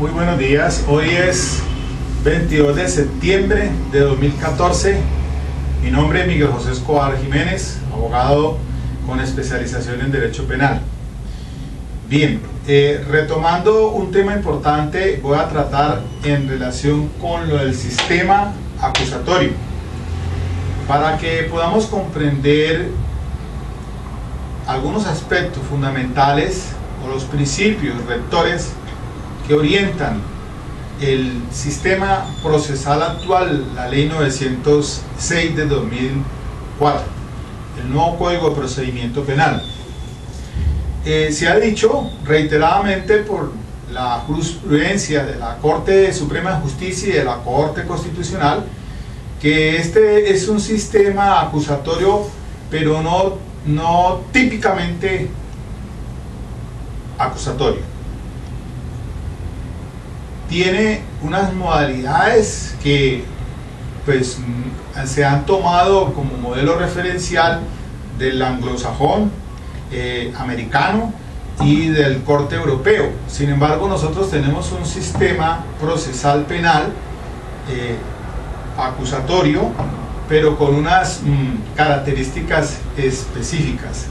Muy buenos días. Hoy es 22 de septiembre de 2014. Mi nombre es Miguel José Escobar Jiménez, abogado con especialización en Derecho Penal. Bien, retomando un tema importante, voy a tratar en relación con lo del sistema acusatorio, para que podamos comprender algunos aspectos fundamentales o los principios rectores que orientan el sistema procesal actual, la ley 906 de 2004, el nuevo Código de Procedimiento Penal. Se ha dicho reiteradamente por la jurisprudencia de la Corte Suprema de Justicia y de la Corte Constitucional que este es un sistema acusatorio, pero no típicamente acusatorio. Tiene unas modalidades que pues se han tomado como modelo referencial del anglosajón, americano y del corte europeo. Sin embargo, nosotros tenemos un sistema procesal penal acusatorio, pero con unas características específicas.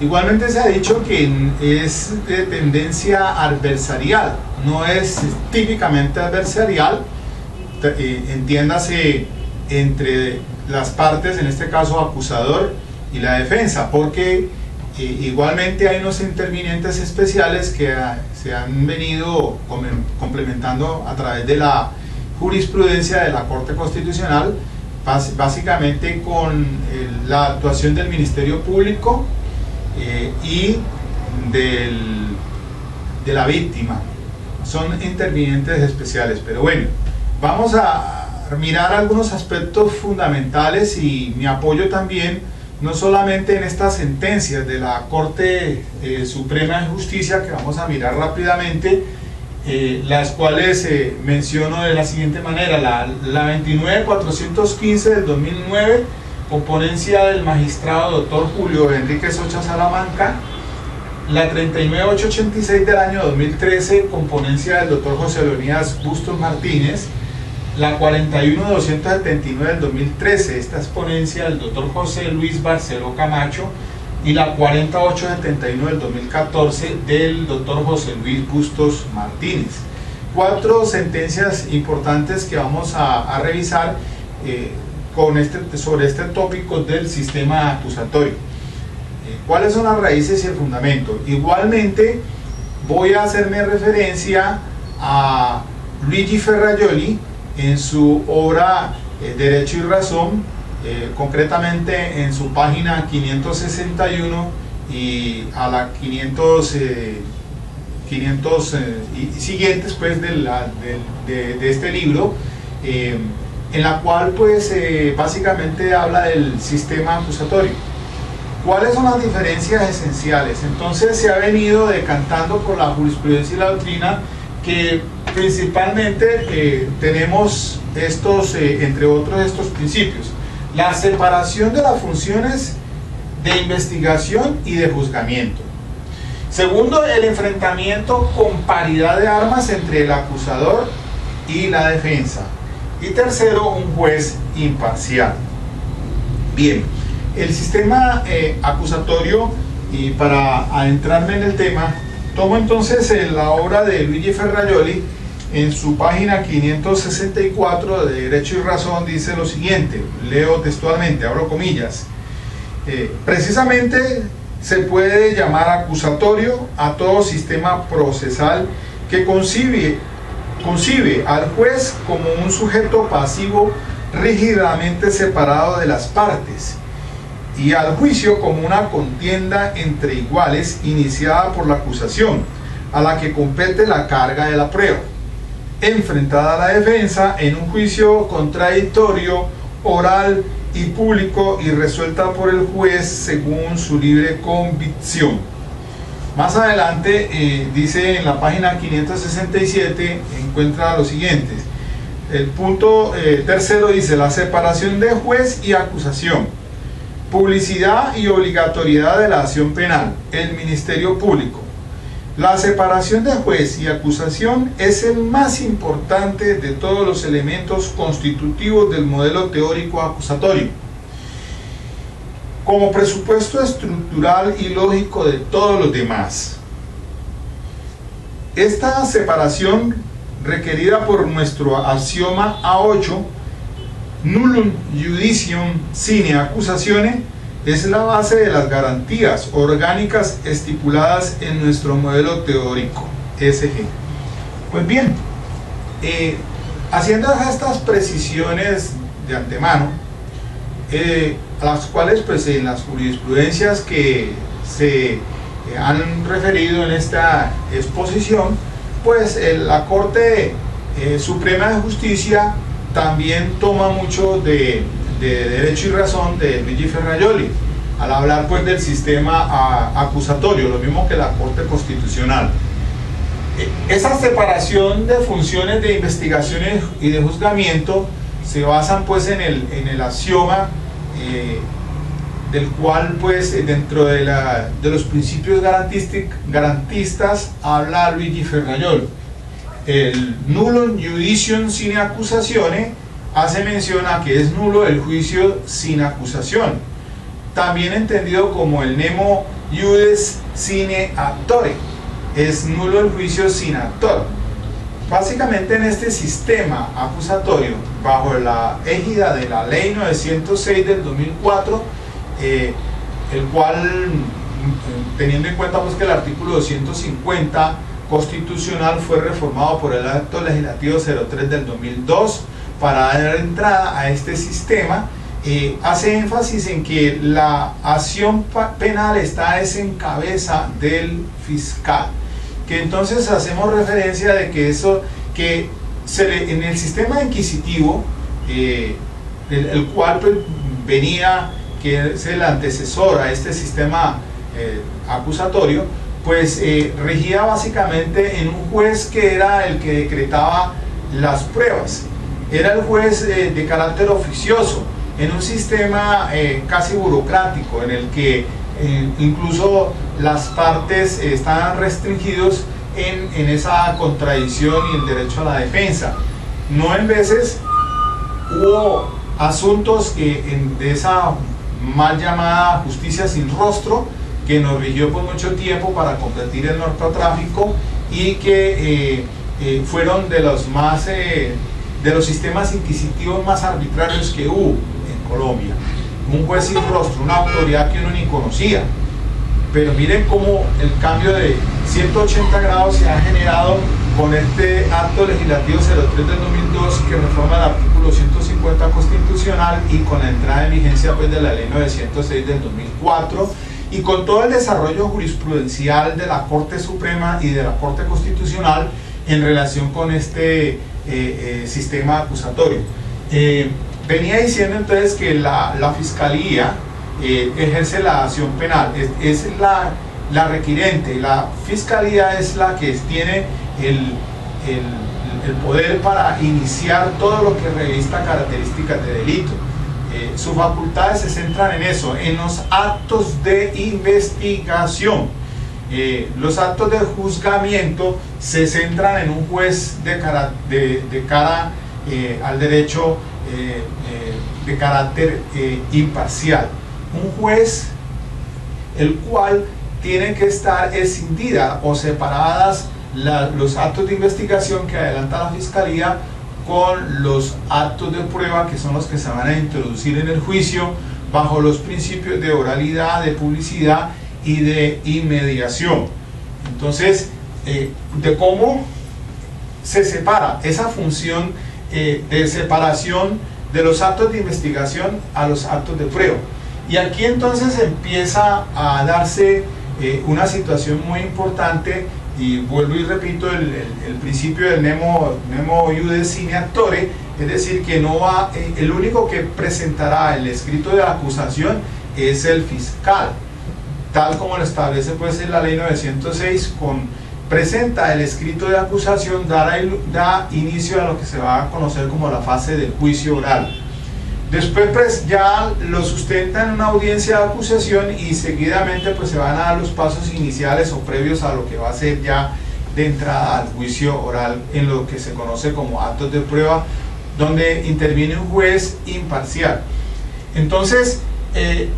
Igualmente se ha dicho que es de tendencia adversarial, no es típicamente adversarial, entiéndase entre las partes, en este caso acusador y la defensa, porque igualmente hay unos intervinientes especiales que se han venido complementando a través de la jurisprudencia de la Corte Constitucional, básicamente con la actuación del Ministerio Público y de la víctima. Son intervinientes especiales, pero bueno, vamos a mirar algunos aspectos fundamentales y mi apoyo también no solamente en estas sentencias de la Corte Suprema de Justicia, que vamos a mirar rápidamente, las cuales menciono de la siguiente manera: la 29.415 del 2009, con ponencia del magistrado Dr. Julio Enrique Socha Salamanca; la 39.886 del año 2013, con ponencia del Dr. José Leonidas Bustos Martínez; la 41.279 del 2013, esta es ponencia del Dr. José Luis Barceló Camacho; y la 48.79 del 2014 del Dr. José Luis Bustos Martínez. Cuatro sentencias importantes que vamos a revisar sobre este tópico del sistema acusatorio. ¿Cuáles son las raíces y el fundamento? Igualmente voy a hacerme referencia a Luigi Ferrajoli en su obra Derecho y Razón, concretamente en su página 561 y a la 500 y siguientes pues de este libro, en la cual pues básicamente habla del sistema acusatorio. ¿Cuáles son las diferencias esenciales? Entonces se ha venido decantando por la jurisprudencia y la doctrina que principalmente tenemos estos, entre otros, estos principios: la separación de las funciones de investigación y de juzgamiento. Segundo, el enfrentamiento con paridad de armas entre el acusador y la defensa. Y tercero, un juez imparcial. Bien, el sistema acusatorio, y para adentrarme en el tema, tomo entonces la obra de Luigi Ferrajoli. En su página 564 de Derecho y Razón dice lo siguiente, leo textualmente, abro comillas: precisamente se puede llamar acusatorio a todo sistema procesal que concibe al juez como un sujeto pasivo rígidamente separado de las partes, y al juicio como una contienda entre iguales iniciada por la acusación, a la que compete la carga de la prueba, enfrentada a la defensa en un juicio contradictorio, oral y público, y resuelta por el juez según su libre convicción. Más adelante dice en la página 567, encuentra lo siguiente: el punto tercero dice: la separación de juez y acusación, publicidad y obligatoriedad de la acción penal, el Ministerio Público, La separación de juez y acusación es el más importante de todos los elementos constitutivos del modelo teórico acusatorio, como presupuesto estructural y lógico de todos los demás. Esta separación, requerida por nuestro axioma A8, nullum judicium sine accusatione, es la base de las garantías orgánicas estipuladas en nuestro modelo teórico SG. Pues bien, haciendo estas precisiones de antemano, a las cuales pues en las jurisprudencias que se han referido en esta exposición, pues la Corte Suprema de Justicia también toma mucho de Derecho y Razón de Luigi Ferrajoli al hablar pues del sistema acusatorio, lo mismo que la Corte Constitucional. Esa separación de funciones de investigación y de juzgamiento se basan pues en el axioma del cual pues dentro de los principios garantistas habla Luigi Ferrajoli. El nullum judicium sine accusatione hace mención a que es nulo el juicio sin acusación, también entendido como el nemo iudice sine actore, es nulo el juicio sin actor. Básicamente en este sistema acusatorio, bajo la égida de la ley 906 del 2004, el cual, teniendo en cuenta pues que el artículo 250 constitucional fue reformado por el acto legislativo 03 del 2002 para dar entrada a este sistema, hace énfasis en que la acción penal está en cabeza del fiscal, que entonces hacemos referencia de que en el sistema inquisitivo, el cual pues, venía, que es el antecesor a este sistema acusatorio, pues regía básicamente en un juez que era el que decretaba las pruebas, era el juez de carácter oficioso, en un sistema casi burocrático, en el que incluso las partes estaban restringidos en esa contradicción y el derecho a la defensa. No en veces hubo asuntos de esa mal llamada justicia sin rostro, que nos rigió por mucho tiempo para combatir el narcotráfico y que fueron de los sistemas inquisitivos más arbitrarios que hubo en Colombia. Un juez sin rostro, una autoridad que uno ni conocía. Pero miren cómo el cambio de 180 grados se ha generado con este acto legislativo 03 del 2002 que reforma el artículo 150 constitucional y con la entrada en vigencia pues, de la ley 906 del 2004 y con todo el desarrollo jurisprudencial de la Corte Suprema y de la Corte Constitucional en relación con este sistema acusatorio. Venía diciendo entonces que la Fiscalía ejerce la acción penal, es la requirente, la Fiscalía es la que tiene el poder para iniciar todo lo que revista características de delito. Sus facultades se centran en eso, en los actos de investigación. Los actos de juzgamiento se centran en un juez de cara al derecho de carácter imparcial. Un juez el cual tiene que estar escindida o separadas los actos de investigación que adelanta la Fiscalía con los actos de prueba que son los que se van a introducir en el juicio bajo los principios de oralidad, de publicidad y de inmediación. Entonces, de cómo se separa esa función de separación de los actos de investigación a los actos de prueba. Y aquí entonces empieza a darse una situación muy importante, y vuelvo y repito el principio del nemo iudice sine actore, es decir, que no va, el único que presentará el escrito de acusación es el fiscal, tal como lo establece pues en la ley 906, presenta el escrito de acusación, da inicio a lo que se va a conocer como la fase del juicio oral. Después pues ya lo sustenta en una audiencia de acusación y seguidamente pues se van a dar los pasos iniciales o previos a lo que va a ser ya de entrada al juicio oral en lo que se conoce como actos de prueba, donde interviene un juez imparcial. Entonces el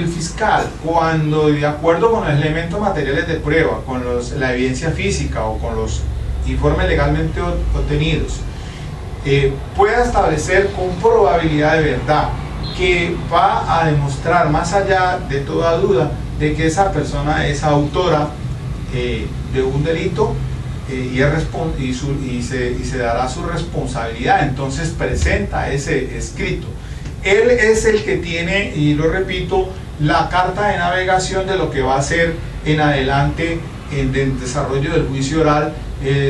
fiscal, cuando de acuerdo con los elementos materiales de prueba, con la evidencia física o con los informes legalmente obtenidos, pueda establecer con probabilidad de verdad que va a demostrar más allá de toda duda de que esa persona es autora de un delito y se dará su responsabilidad, entonces presenta ese escrito. Él es el que tiene, y lo repito, la carta de navegación de lo que va a ser en adelante en el desarrollo del juicio oral,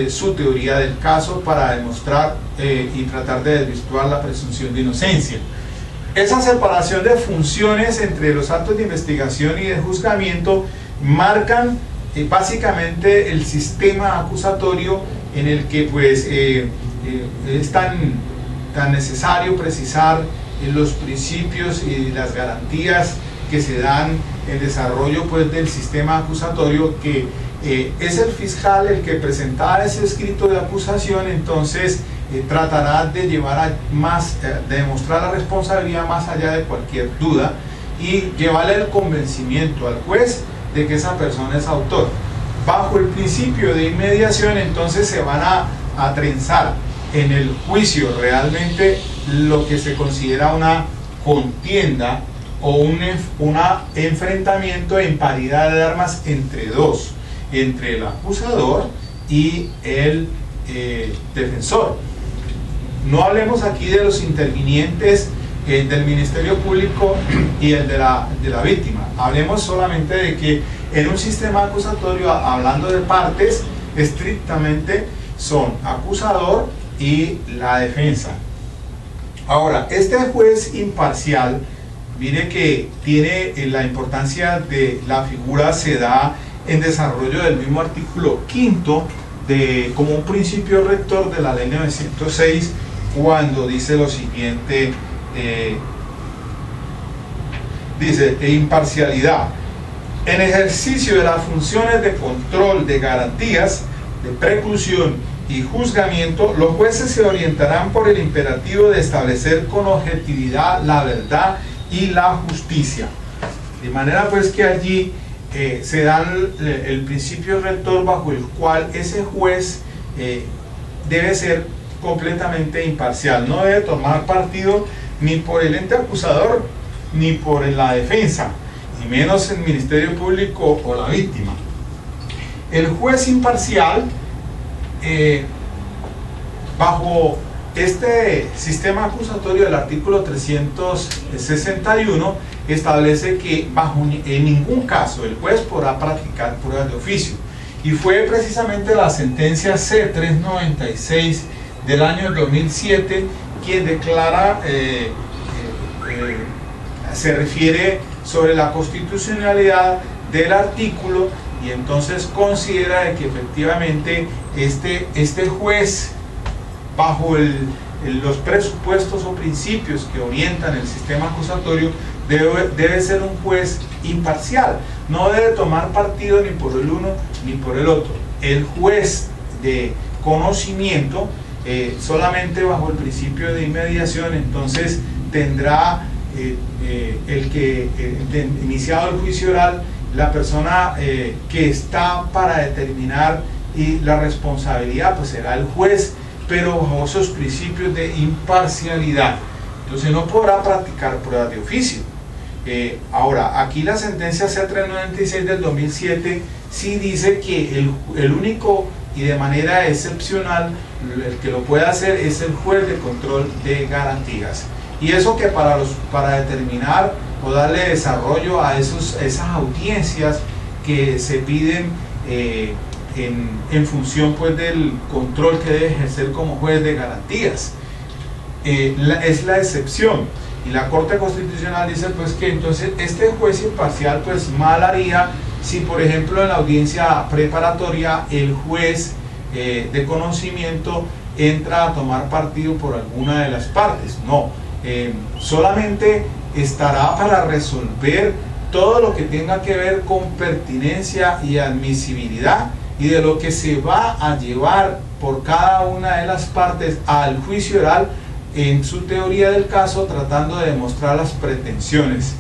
su teoría del caso para demostrar y tratar de desvirtuar la presunción de inocencia. Esa separación de funciones entre los actos de investigación y de juzgamiento marcan básicamente el sistema acusatorio en el que pues es tan necesario precisar los principios y las garantías que se dan en el desarrollo pues del sistema acusatorio, que es el fiscal el que presentará ese escrito de acusación, entonces tratará de llevar de demostrar la responsabilidad más allá de cualquier duda y llevarle el convencimiento al juez de que esa persona es autor. Bajo el principio de inmediación, entonces se van a trenzar en el juicio realmente lo que se considera una contienda o un enfrentamiento en paridad de armas entre dos, entre el acusador y el defensor. No hablemos aquí de los intervinientes del Ministerio Público y el de la víctima. Hablemos solamente de que en un sistema acusatorio, hablando de partes, estrictamente son acusador y la defensa. Ahora, este juez imparcial, mire que tiene la importancia de la figura, se da en desarrollo del mismo artículo 5 como un principio rector de la ley 906, cuando dice lo siguiente, dice imparcialidad. En ejercicio de las funciones de control, de garantías, de preclusión y juzgamiento, los jueces se orientarán por el imperativo de establecer con objetividad la verdad y la justicia. De manera pues que allí se da el principio rector bajo el cual ese juez debe ser completamente imparcial, no debe tomar partido ni por el ente acusador ni por la defensa, y menos el Ministerio Público o la víctima. El juez imparcial, bajo este sistema acusatorio del artículo 361, establece que en ningún caso el juez podrá practicar pruebas de oficio, y fue precisamente la sentencia C396 del año 2007 quien declara, se refiere sobre la constitucionalidad del artículo, y entonces considera de que efectivamente este juez, bajo los presupuestos o principios que orientan el sistema acusatorio, debe ser un juez imparcial, no debe tomar partido ni por el uno ni por el otro. El juez de conocimiento, solamente bajo el principio de inmediación, entonces tendrá iniciado el juicio oral, la persona que está para determinar y la responsabilidad pues será el juez, pero bajo esos principios de imparcialidad. Entonces no podrá practicar pruebas de oficio. Ahora, aquí la sentencia C396 del 2007 sí dice que el único y de manera excepcional el que lo puede hacer es el juez de control de garantías. Y eso que para determinar o darle desarrollo a esas audiencias que se piden en función pues del control que debe ejercer como juez de garantías, es la excepción. Y la Corte Constitucional dice pues que entonces este juez imparcial pues mal haría si por ejemplo en la audiencia preparatoria el juez de conocimiento entra a tomar partido por alguna de las partes, no, solamente estará para resolver todo lo que tenga que ver con pertinencia y admisibilidad y de lo que se va a llevar por cada una de las partes al juicio oral en su teoría del caso, tratando de demostrar las pretensiones.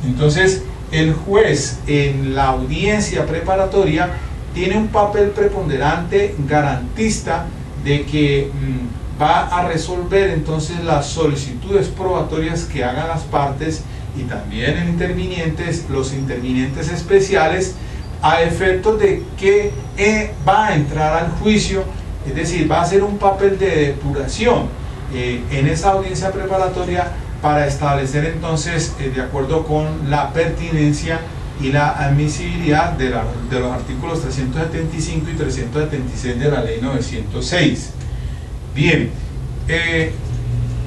Entonces, el juez en la audiencia preparatoria tiene un papel preponderante garantista de que va a resolver entonces las solicitudes probatorias que hagan las partes y también los intervinientes especiales, a efectos de que va a entrar al juicio, es decir, va a ser un papel de depuración en esa audiencia preparatoria para establecer entonces, de acuerdo con la pertinencia y la admisibilidad de los artículos 375 y 376 de la ley 906. Bien,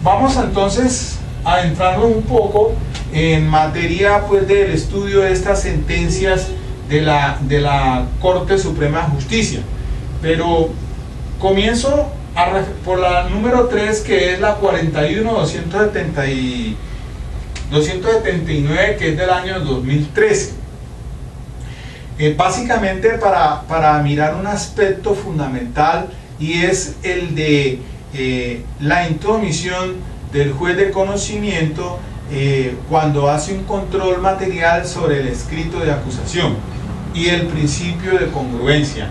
vamos entonces a adentrarnos un poco en materia pues del estudio de estas sentencias de la Corte Suprema de Justicia, pero comienzo por la número 3, que es la 41.279, que es del año 2013. Básicamente para mirar un aspecto fundamental, y es el de la intromisión del juez de conocimiento cuando hace un control material sobre el escrito de acusación y el principio de congruencia.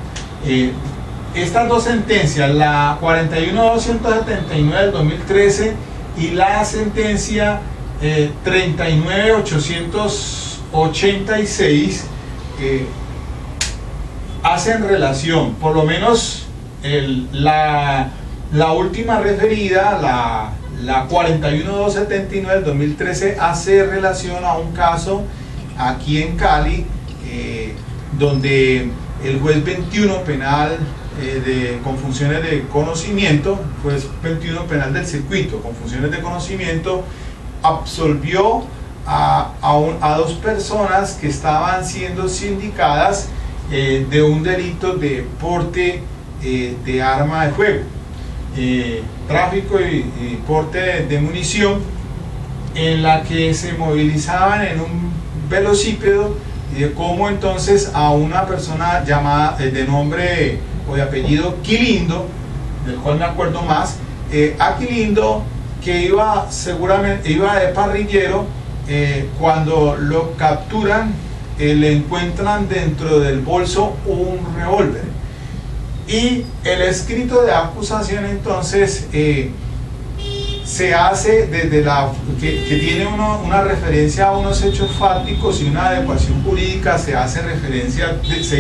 Estas dos sentencias, la 41.279 del 2013 y la sentencia 39.886, hacen relación, por lo menos la última referida, la 41.279 del 2013, hace relación a un caso aquí en Cali, donde el juez 21 penal con funciones de conocimiento, juez 21 penal del circuito con funciones de conocimiento, absolvió a dos personas que estaban siendo sindicadas de un delito de porte de arma de fuego, tráfico y porte de munición, en la que se movilizaban en un velocípedo, y de cómo entonces a una persona llamada de nombre o de apellido Quilindo, del cual me acuerdo más, a Quilindo, que iba de parrillero, cuando lo capturan, le encuentran dentro del bolso un revólver, y el escrito de acusación entonces se hace desde que tiene una referencia a unos hechos fácticos y una adecuación jurídica, se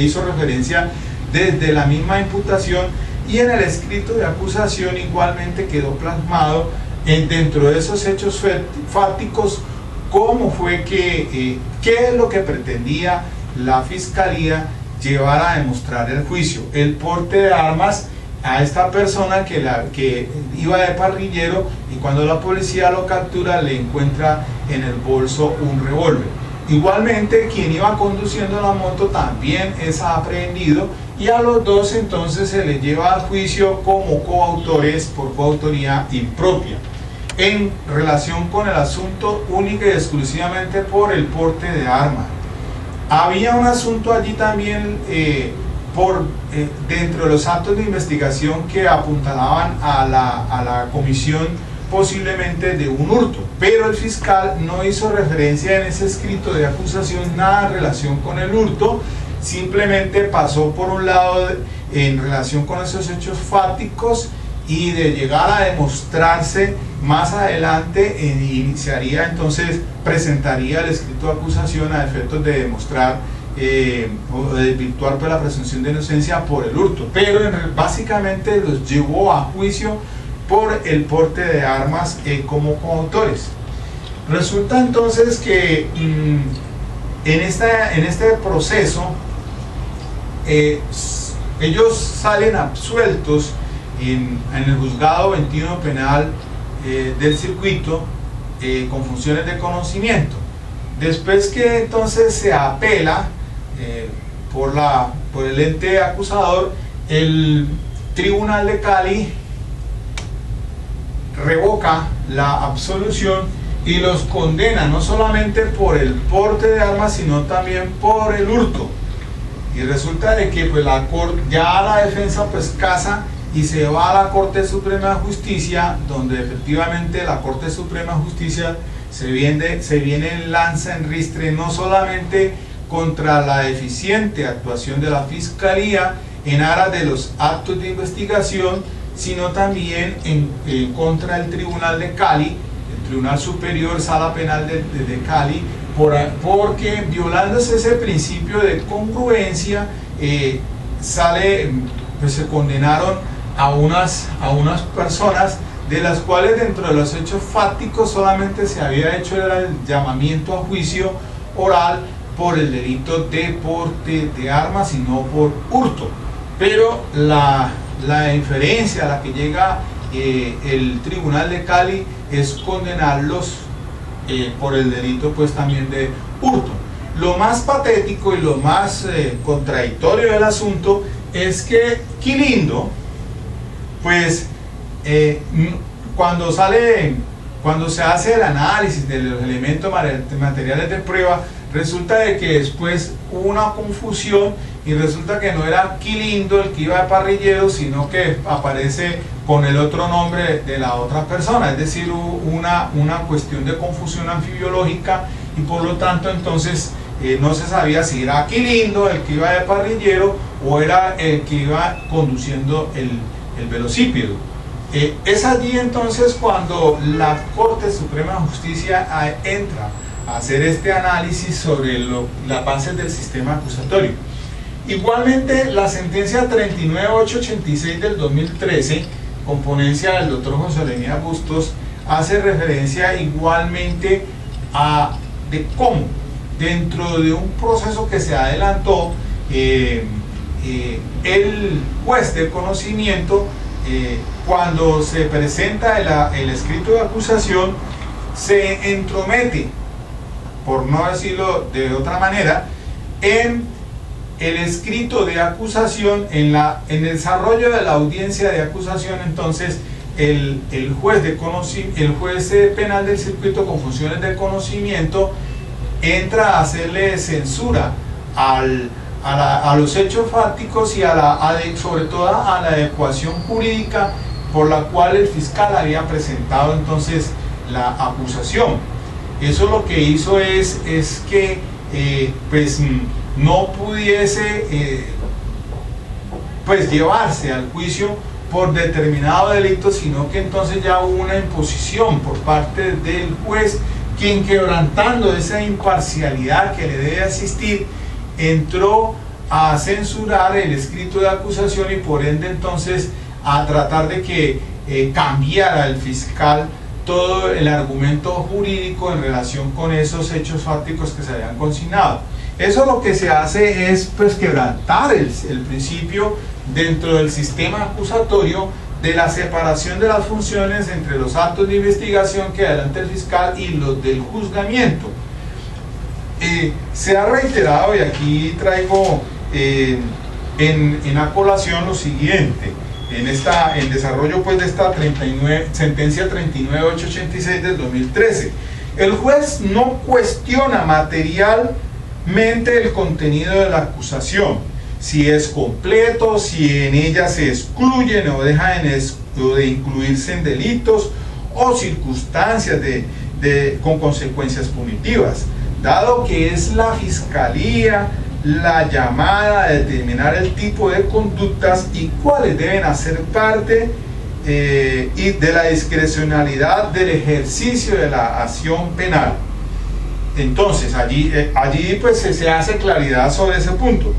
hizo referencia desde la misma imputación, y en el escrito de acusación igualmente quedó plasmado dentro de esos hechos fácticos cómo fue qué es lo que pretendía la Fiscalía llevar a demostrar el juicio: el porte de armas a esta persona que iba de parrillero, y cuando la policía lo captura le encuentra en el bolso un revólver. Igualmente, quien iba conduciendo la moto también es aprehendido, y a los dos entonces se les lleva a juicio como coautores por coautoría impropia, en relación con el asunto única y exclusivamente por el porte de armas. Había un asunto allí también dentro de los actos de investigación que apuntalaban a la comisión posiblemente de un hurto, pero el fiscal no hizo referencia en ese escrito de acusación nada en relación con el hurto, simplemente pasó por un lado en relación con esos hechos fácticos, y de llegar a demostrarse más adelante presentaría el escrito de acusación a efectos de demostrar o de desvirtuar pues la presunción de inocencia por el hurto, pero básicamente los llevó a juicio por el porte de armas como coautores. Resulta entonces que en este proceso ellos salen absueltos en el juzgado 21 penal del circuito con funciones de conocimiento. Después que entonces se apela por el ente acusador, el Tribunal de Cali revoca la absolución y los condena no solamente por el porte de armas, sino también por el hurto. Y resulta de que pues ya la defensa pues casa y se va a la Corte Suprema de Justicia, donde efectivamente la Corte Suprema de Justicia se viene lanza en ristre no solamente contra la deficiente actuación de la Fiscalía en aras de los actos de investigación, sino también en contra del Tribunal de Cali, el Tribunal Superior Sala Penal de Cali, porque violándose ese principio de congruencia, pues se condenaron a unas personas, de las cuales dentro de los hechos fácticos solamente se había hecho el llamamiento a juicio oral por el delito de porte de armas y no por hurto. Pero la inferencia a la que llega el Tribunal de Cali es condenarlos por el delito pues también de hurto. Lo más patético y lo más contradictorio del asunto es que Quilindo, pues cuando se hace el análisis de los elementos materiales de prueba, resulta de que después hubo una confusión y resulta que no era Quilindo el que iba de parrillero, sino que aparece con el otro nombre de la otra persona, es decir, una cuestión de confusión anfibiológica, y por lo tanto entonces no se sabía si era Quilindo el que iba de parrillero o era el que iba conduciendo el velocípedo. Es allí entonces cuando la Corte Suprema de Justicia entra a hacer este análisis sobre las bases del sistema acusatorio. Igualmente, la sentencia 39886 del 2013, con ponencia del doctor José Lenín Bustos, hace referencia igualmente de cómo dentro de un proceso que se adelantó, el juez del conocimiento, cuando se presenta el escrito de acusación, se entromete, por no decirlo de otra manera, en el escrito de acusación, en el desarrollo de la audiencia de acusación. Entonces el juez penal del circuito con funciones de conocimiento entra a hacerle censura a los hechos fácticos y sobre todo a la adecuación jurídica por la cual el fiscal había presentado entonces la acusación. Eso lo que hizo es que pues no pudiese pues llevarse al juicio por determinado delito, sino que entonces ya hubo una imposición por parte del juez, quien, quebrantando esa imparcialidad que le debe asistir, entró a censurar el escrito de acusación y por ende entonces a tratar de que cambiara el fiscal todo el argumento jurídico en relación con esos hechos fácticos que se habían consignado. Eso lo que se hace es pues quebrantar el principio dentro del sistema acusatorio de la separación de las funciones entre los actos de investigación que adelanta el fiscal y los del juzgamiento. Se ha reiterado, y aquí traigo en a colación lo siguiente, en desarrollo pues de esta sentencia 39886 del 2013. El juez no cuestiona materialmente el contenido de la acusación, si es completo, si en ella se excluyen o dejan de incluirse en delitos o circunstancias con consecuencias punitivas, dado que es la fiscalía la llamada a determinar el tipo de conductas y cuáles deben hacer parte y de la discrecionalidad del ejercicio de la acción penal. Entonces allí pues se hace claridad sobre ese punto.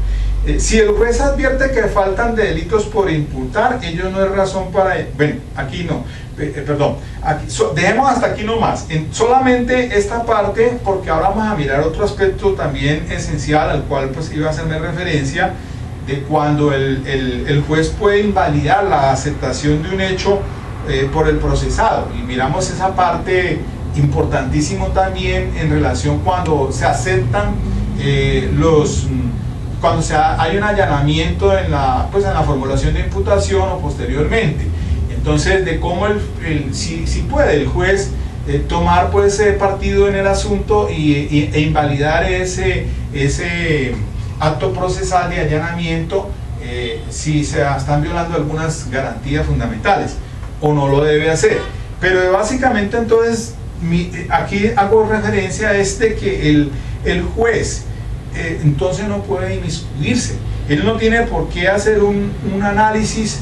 Si el juez advierte que faltan delitos por imputar, ello no es razón para... Bueno, aquí no, perdón, dejemos hasta aquí nomás, solamente esta parte, porque ahora vamos a mirar otro aspecto también esencial al cual pues iba a hacerme referencia, de cuando el juez puede invalidar la aceptación de un hecho por el procesado, y miramos esa parte importantísimo también en relación cuando se aceptan cuando hay un allanamiento en la formulación de imputación o posteriormente. entonces de cómo si puede el juez tomar pues partido en el asunto e invalidar ese acto procesal de allanamiento si se están violando algunas garantías fundamentales, o no lo debe hacer. Pero básicamente entonces aquí hago referencia a que el juez entonces no puede inmiscuirse. Él no tiene por qué hacer un análisis,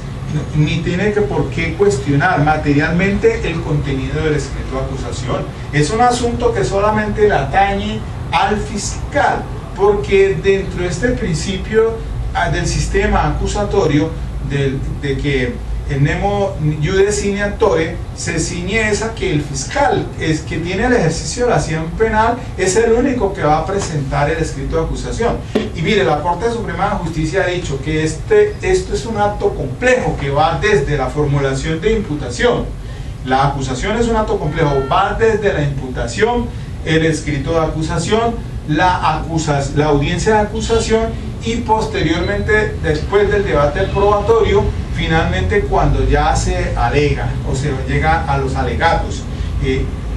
ni tiene por qué cuestionar materialmente el contenido del escrito de acusación. Es un asunto que solamente le atañe al fiscal, porque dentro de este principio del sistema acusatorio de que en nemo iude sine actore, se ciñe esa que el fiscal que tiene el ejercicio de la acción penal es el único que va a presentar el escrito de acusación. Y mire, la Corte Suprema de Justicia ha dicho que esto es un acto complejo que va desde la formulación de imputación. La acusación es un acto complejo, va desde la imputación, el escrito de acusación, la audiencia de acusación, y posteriormente, después del debate probatorio, finalmente cuando ya se alega o se llega a los alegatos.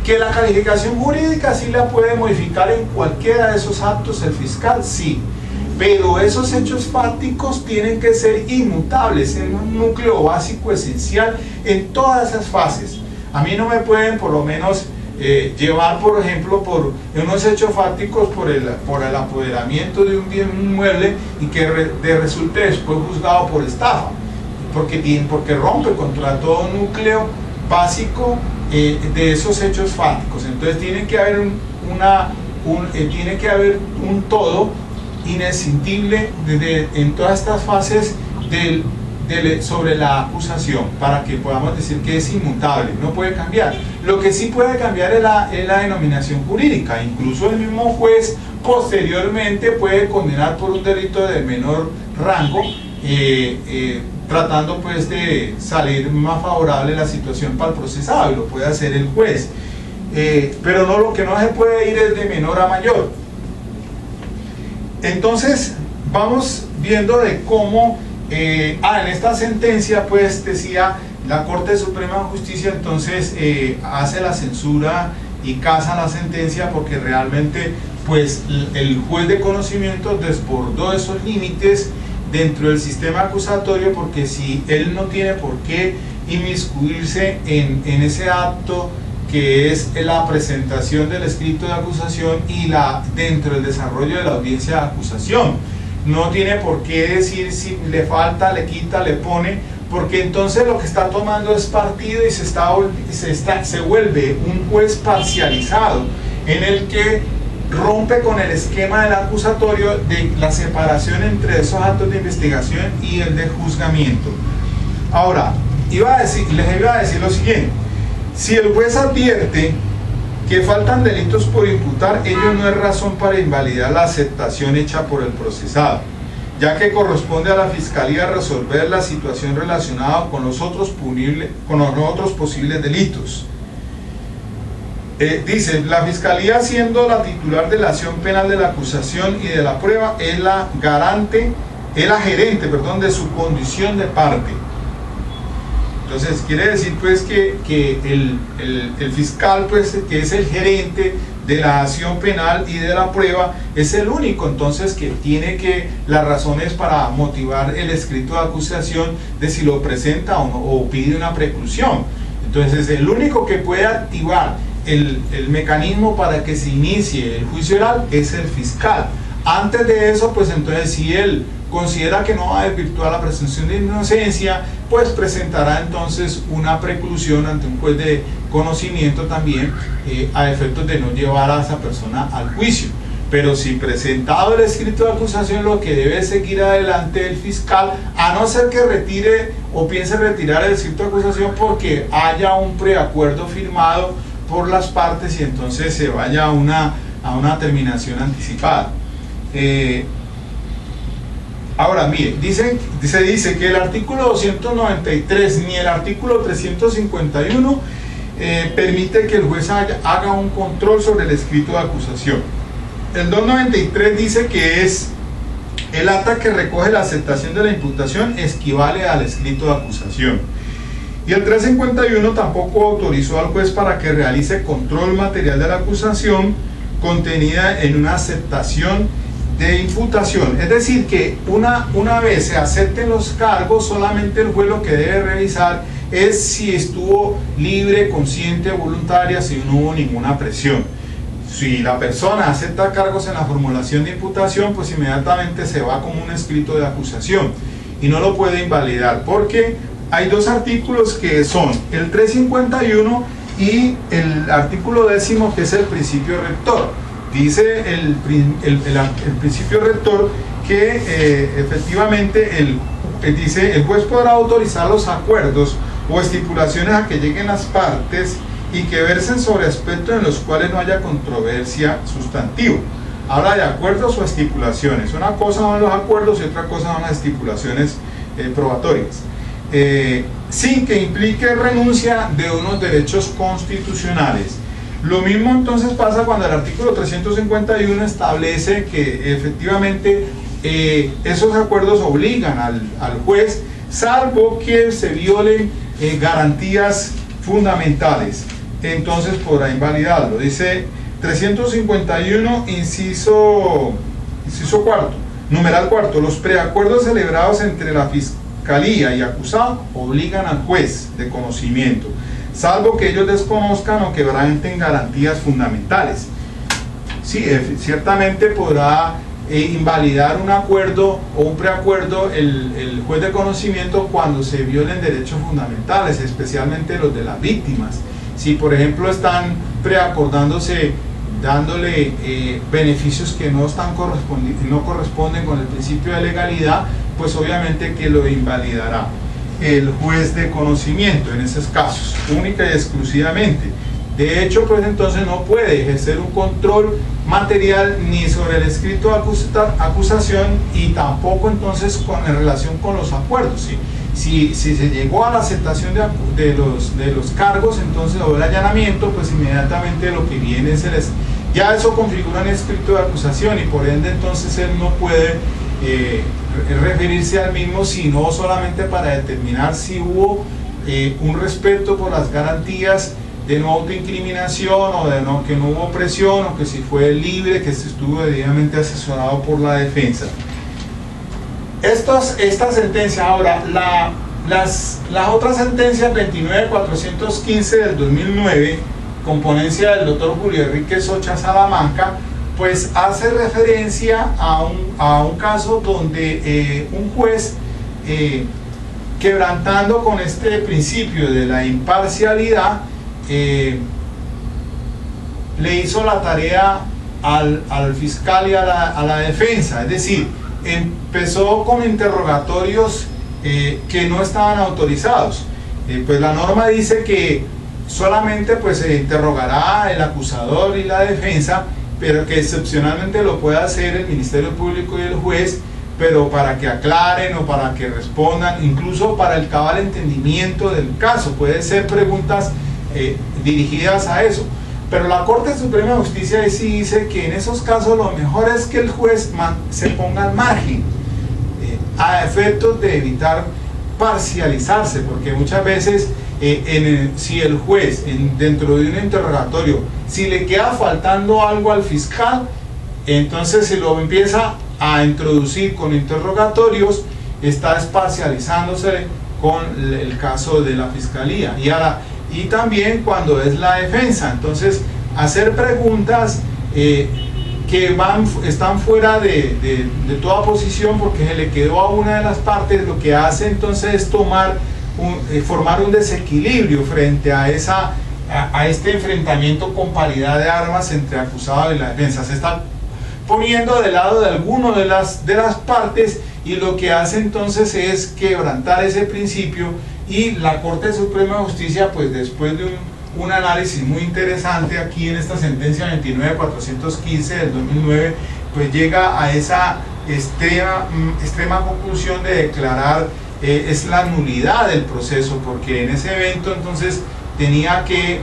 Que la calificación jurídica sí la puede modificar en cualquiera de esos actos el fiscal, sí, pero esos hechos fácticos tienen que ser inmutables, en un núcleo básico esencial en todas esas fases. A mí no me pueden por lo menos llevar, por ejemplo, por unos hechos fácticos por el apoderamiento de un bien inmueble y que resulte después juzgado por estafa, porque rompe contra todo núcleo básico de esos hechos fácticos. Entonces tiene que haber un todo inescindible en todas estas fases sobre la acusación, para que podamos decir que es inmutable, no puede cambiar. Lo que sí puede cambiar es la denominación jurídica. Incluso el mismo juez posteriormente puede condenar por un delito de menor rango, tratando pues de salir más favorable la situación para el procesado, y lo puede hacer el juez. Pero no, lo que no se puede ir es de menor a mayor. Entonces vamos viendo de cómo en esta sentencia pues decía la Corte Suprema de Justicia, entonces hace la censura y casa la sentencia, porque realmente pues el juez de conocimiento desbordó esos límites dentro del sistema acusatorio, porque si él no tiene por qué inmiscuirse en ese acto que es la presentación del escrito de acusación y dentro del desarrollo de la audiencia de acusación, no tiene por qué decir si le falta, le quita, le pone, porque entonces lo que está tomando es partido y se vuelve un juez parcializado, en el que rompe con el esquema del acusatorio de la separación entre esos actos de investigación y el de juzgamiento. Ahora, les iba a decir lo siguiente: si el juez advierte que faltan delitos por imputar, ello no es razón para invalidar la aceptación hecha por el procesado, ya que corresponde a la Fiscalía resolver la situación relacionada con los otros posibles delitos. Dice, la Fiscalía, siendo la titular de la acción penal de la acusación y de la prueba, es la gerente, de su condición de parte. Entonces quiere decir pues que el fiscal, pues, que es el gerente de la acción penal y de la prueba, es el único entonces que tiene las razones para motivar el escrito de acusación, de si lo presenta o no, o pide una preclusión. Entonces el único que puede activar el mecanismo para que se inicie el juicio oral es el fiscal. Antes de eso, pues entonces, si él considera que no va a desvirtuar la presunción de inocencia, pues presentará entonces una preclusión ante un juez de conocimiento también, a efectos de no llevar a esa persona al juicio. Pero si presentado el escrito de acusación, lo que debe seguir adelante el fiscal, a no ser que retire o piense retirar el escrito de acusación porque haya un preacuerdo firmado por las partes y entonces se vaya a una terminación anticipada. Ahora, mire, se dice que el artículo 293 ni el artículo 351 permite que el juez haga un control sobre el escrito de acusación. El 293 dice que es el acta que recoge la aceptación de la imputación equivale al escrito de acusación. Y el 351 tampoco autorizó al juez para que realice control material de la acusación contenida en una aceptación de imputación. Es decir, que una vez se acepten los cargos, solamente el juez lo que debe revisar es si estuvo libre, consciente, voluntaria, si no hubo ninguna presión. Si la persona acepta cargos en la formulación de imputación, pues inmediatamente se va como un escrito de acusación y no lo puede invalidar, porque hay dos artículos que son el 351 y el artículo 10, que es el principio rector. Dice el principio rector que efectivamente dice: el juez podrá autorizar los acuerdos o estipulaciones a que lleguen las partes y que versen sobre aspectos en los cuales no haya controversia sustantiva. Habla de acuerdos o estipulaciones. Una cosa son los acuerdos y otra cosa son las estipulaciones probatorias, sin que implique renuncia de unos derechos constitucionales. Lo mismo entonces pasa cuando el artículo 351 establece que efectivamente esos acuerdos obligan al juez, salvo que se violen garantías fundamentales, entonces podrá invalidarlo. Dice 351, inciso cuarto, numeral cuarto: los preacuerdos celebrados entre la fiscalía y acusado obligan al juez de conocimiento, salvo que ellos desconozcan o quebranten garantías fundamentales. Sí, ciertamente podrá invalidar un acuerdo o un preacuerdo el juez de conocimiento cuando se violen derechos fundamentales, especialmente los de las víctimas. Si por ejemplo están preacordándose, dándole beneficios que no corresponden con el principio de legalidad, pues obviamente que lo invalidará el juez de conocimiento en esos casos, única y exclusivamente. De hecho, pues entonces no puede ejercer un control material ni sobre el escrito de acusación y tampoco entonces en relación con los acuerdos. Si se llegó a la aceptación de los cargos, entonces, o el allanamiento, pues inmediatamente lo que viene es ya eso configura un escrito de acusación y por ende entonces él no puede referirse al mismo, sino solamente para determinar si hubo un respeto por las garantías de no autoincriminación o que no hubo presión, o que si fue libre, que se estuvo debidamente asesorado por la defensa. Esta sentencia, ahora, las otras sentencias 29.415 del 2009, con ponencia del doctor Julio Enrique Socha Salamanca, pues hace referencia a un caso donde un juez, quebrantando con este principio de la imparcialidad, le hizo la tarea al fiscal y a la defensa, es decir, empezó con interrogatorios que no estaban autorizados. Pues la norma dice que solamente pues se interrogará el acusador y la defensa, pero que excepcionalmente lo puede hacer el Ministerio Público y el juez, pero para que aclaren o para que respondan, incluso para el cabal entendimiento del caso. Puede ser preguntas dirigidas a eso, pero la Corte Suprema de Justicia sí dice que en esos casos lo mejor es que el juez se ponga al margen, a efectos de evitar parcializarse, porque muchas veces si el juez dentro de un interrogatorio, si le queda faltando algo al fiscal, entonces si lo empieza a introducir con interrogatorios, está parcializándose con el caso de la fiscalía. Y también cuando es la defensa, entonces hacer preguntas que están fuera de toda posición porque se le quedó a una de las partes, lo que hace entonces es formar un desequilibrio frente a este enfrentamiento con paridad de armas entre acusado y la defensa. Se está poniendo de lado de alguno de las partes, y lo que hace entonces es quebrantar ese principio. Y la Corte Suprema de Justicia, pues después de un análisis muy interesante aquí en esta sentencia 29.415 del 2009, pues llega a esa extrema conclusión de declarar es la nulidad del proceso, porque en ese evento entonces tenía que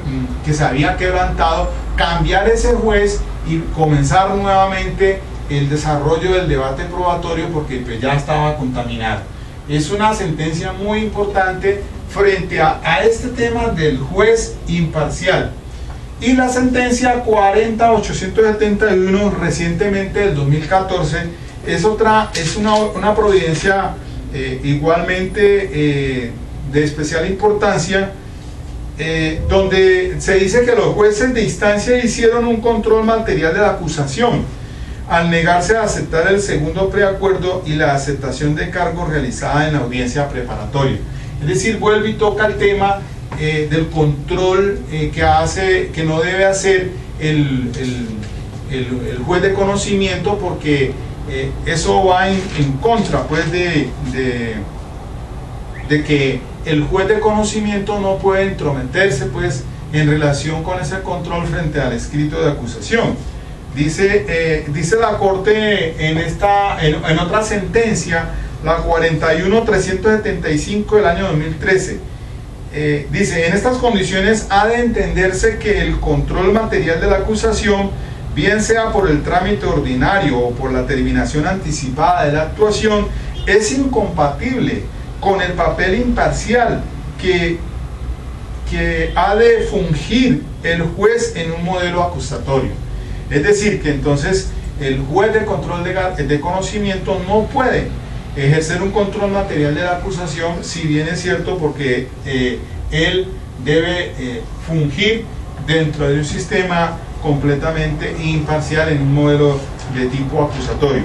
se había quebrantado, cambiar ese juez y comenzar nuevamente el desarrollo del debate probatorio, porque pues ya estaba contaminado. Es una sentencia muy importante frente a este tema del juez imparcial. Y la sentencia 40.871 recientemente del 2014 es una providencia igualmente de especial importancia, donde se dice que los jueces de instancia hicieron un control material de la acusación al negarse a aceptar el segundo preacuerdo y la aceptación de cargos realizada en la audiencia preparatoria. Es decir, vuelve y toca el tema del control que no debe hacer el juez de conocimiento, porque eso va en contra pues de que el juez de conocimiento no puede entrometerse pues en relación con ese control frente al escrito de acusación. Dice la Corte en otra sentencia, la 41.375 del año 2013, dice: en estas condiciones ha de entenderse que el control material de la acusación, bien sea por el trámite ordinario o por la terminación anticipada de la actuación, es incompatible con el papel imparcial que ha de fungir el juez en un modelo acusatorio. Es decir, que entonces el juez de control de conocimiento no puede ejercer un control material de la acusación, si bien es cierto, porque él debe fungir dentro de un sistema completamente imparcial en un modelo de tipo acusatorio.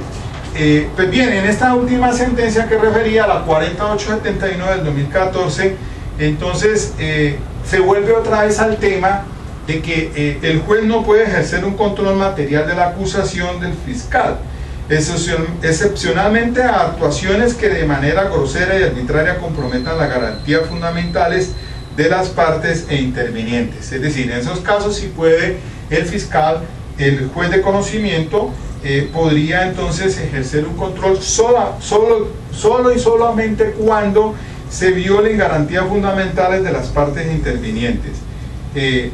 Pues bien, en esta última sentencia que refería a la 48.79 del 2014, entonces se vuelve otra vez al tema de que el juez no puede ejercer un control material de la acusación del fiscal, excepcionalmente a actuaciones que de manera grosera y arbitraria comprometan las garantías fundamentales de las partes e intervinientes. Es decir, en esos casos sí puede el fiscal, el juez de conocimiento, podría entonces ejercer un control solo y solamente cuando se violen garantías fundamentales de las partes intervinientes.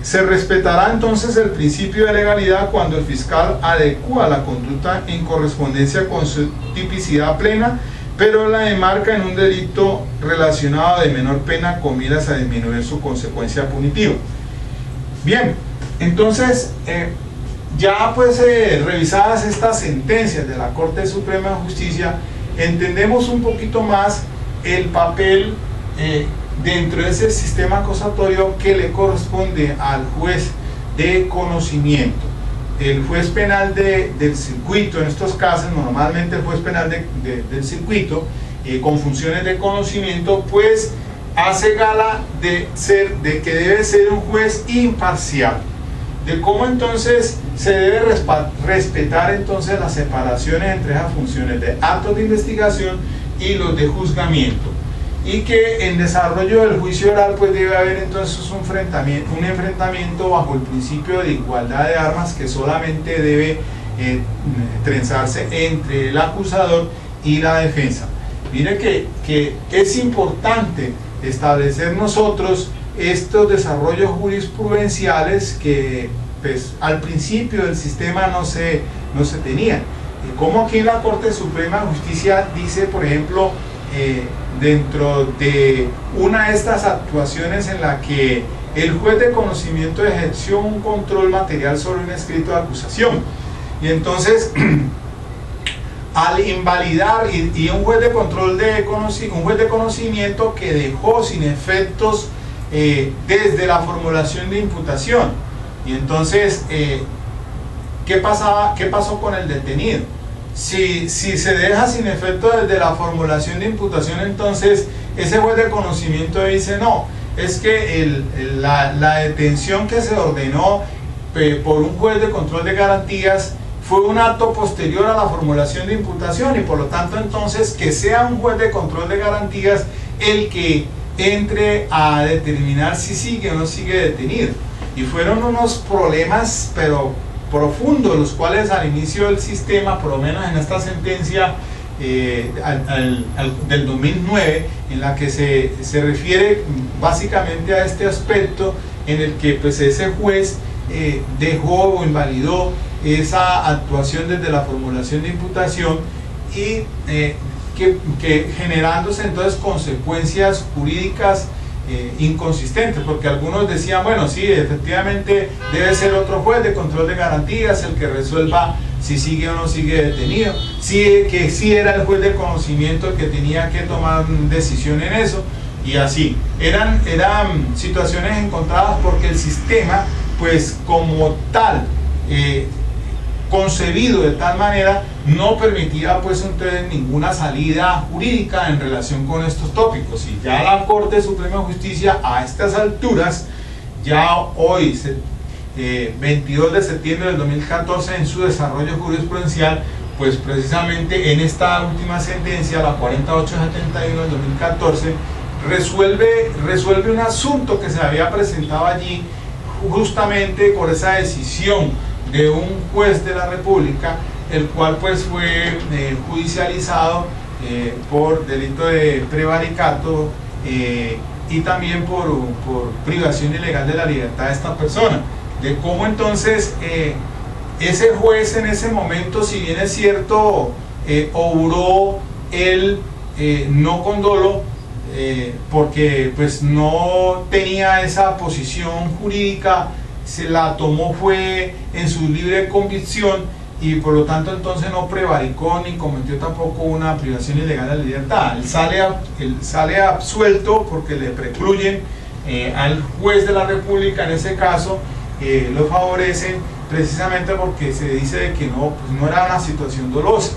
Se respetará entonces el principio de legalidad cuando el fiscal adecua la conducta en correspondencia con su tipicidad plena, pero la enmarca en un delito relacionado de menor pena con miras a disminuir su consecuencia punitiva. Bien, entonces ya pues revisadas estas sentencias de la Corte Suprema de Justicia, entendemos un poquito más el papel dentro de ese sistema acusatorio que le corresponde al juez de conocimiento. El juez penal del circuito, en estos casos normalmente el juez penal del circuito, con funciones de conocimiento, pues hace gala de que debe ser un juez imparcial, de cómo entonces se debe respetar entonces las separaciones entre esas funciones de actos de investigación y los de juzgamiento, y que en desarrollo del juicio oral pues debe haber entonces un enfrentamiento bajo el principio de igualdad de armas, que solamente debe trenzarse entre el acusador y la defensa. Mire que es importante establecer nosotros estos desarrollos jurisprudenciales que pues al principio del sistema no se tenían. Como aquí en la Corte Suprema de Justicia dice, por ejemplo, dentro de una de estas actuaciones en la que el juez de conocimiento ejerció un control material sobre un escrito de acusación, y entonces al invalidar y un juez de conocimiento que dejó sin efectos desde la formulación de imputación, y entonces ¿qué pasó con el detenido? Si se deja sin efecto desde la formulación de imputación, entonces ese juez de conocimiento dice: no, es que la detención que se ordenó por un juez de control de garantías fue un acto posterior a la formulación de imputación, y por lo tanto entonces que sea un juez de control de garantías el que entre a determinar si sigue o no sigue detenido. Y fueron unos problemas pero profundos, los cuales al inicio del sistema, por lo menos en esta sentencia del 2009, en la que se refiere básicamente a este aspecto en el que pues ese juez dejó o invalidó esa actuación desde la formulación de imputación, y que generándose entonces consecuencias jurídicas inconsistentes, porque algunos decían, bueno, sí, efectivamente debe ser otro juez de control de garantías el que resuelva si sigue o no sigue detenido, sí, que sí era el juez de conocimiento el que tenía que tomar decisión en eso, y así. Eran situaciones encontradas porque el sistema, pues como tal, concebido de tal manera, no permitía pues entonces ninguna salida jurídica en relación con estos tópicos. Y ya la Corte Suprema de Justicia a estas alturas, ya hoy 22 de septiembre del 2014, en su desarrollo jurisprudencial, pues precisamente en esta última sentencia, la 4871 del 2014, resuelve un asunto que se había presentado allí justamente por esa decisión de un juez de la República, el cual pues fue judicializado por delito de prevaricato y también por privación ilegal de la libertad de esta persona. De cómo entonces ese juez en ese momento, si bien es cierto, obró el no con dolo, porque pues no tenía esa posición jurídica, se la tomó fue en su libre convicción, y por lo tanto entonces no prevaricó ni cometió tampoco una privación ilegal de la libertad. Él sale absuelto porque le precluyen al juez de la República, en ese caso lo favorecen precisamente porque se dice de que no, pues no era una situación dolosa,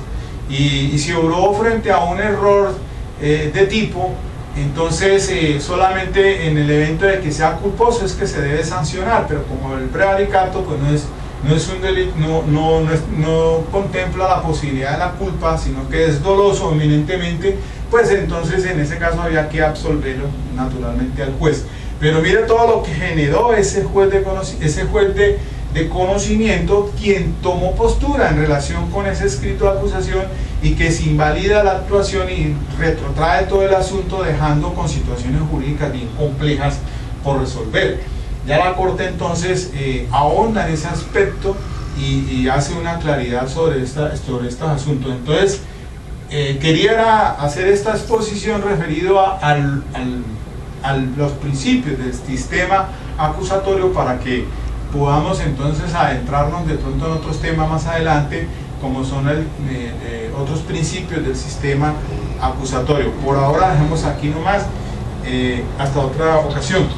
y se obró frente a un error de tipo. Entonces solamente en el evento de que sea culposo es que se debe sancionar, pero como el prevaricato pues no es un delito, no contempla la posibilidad de la culpa, sino que es doloso eminentemente, pues entonces en ese caso había que absolverlo naturalmente al juez. Pero mire todo lo que generó ese juez de conocimiento, quien tomó postura en relación con ese escrito de acusación, y que se invalida la actuación y retrotrae todo el asunto, dejando con situaciones jurídicas bien complejas por resolver. Ya la Corte entonces ahonda en ese aspecto y hace una claridad sobre estos asuntos. Entonces quería hacer esta exposición referido a los principios del sistema acusatorio, para que podamos entonces adentrarnos de pronto en otros temas más adelante, como son otros principios del sistema acusatorio. Por ahora dejemos aquí nomás, hasta otra ocasión.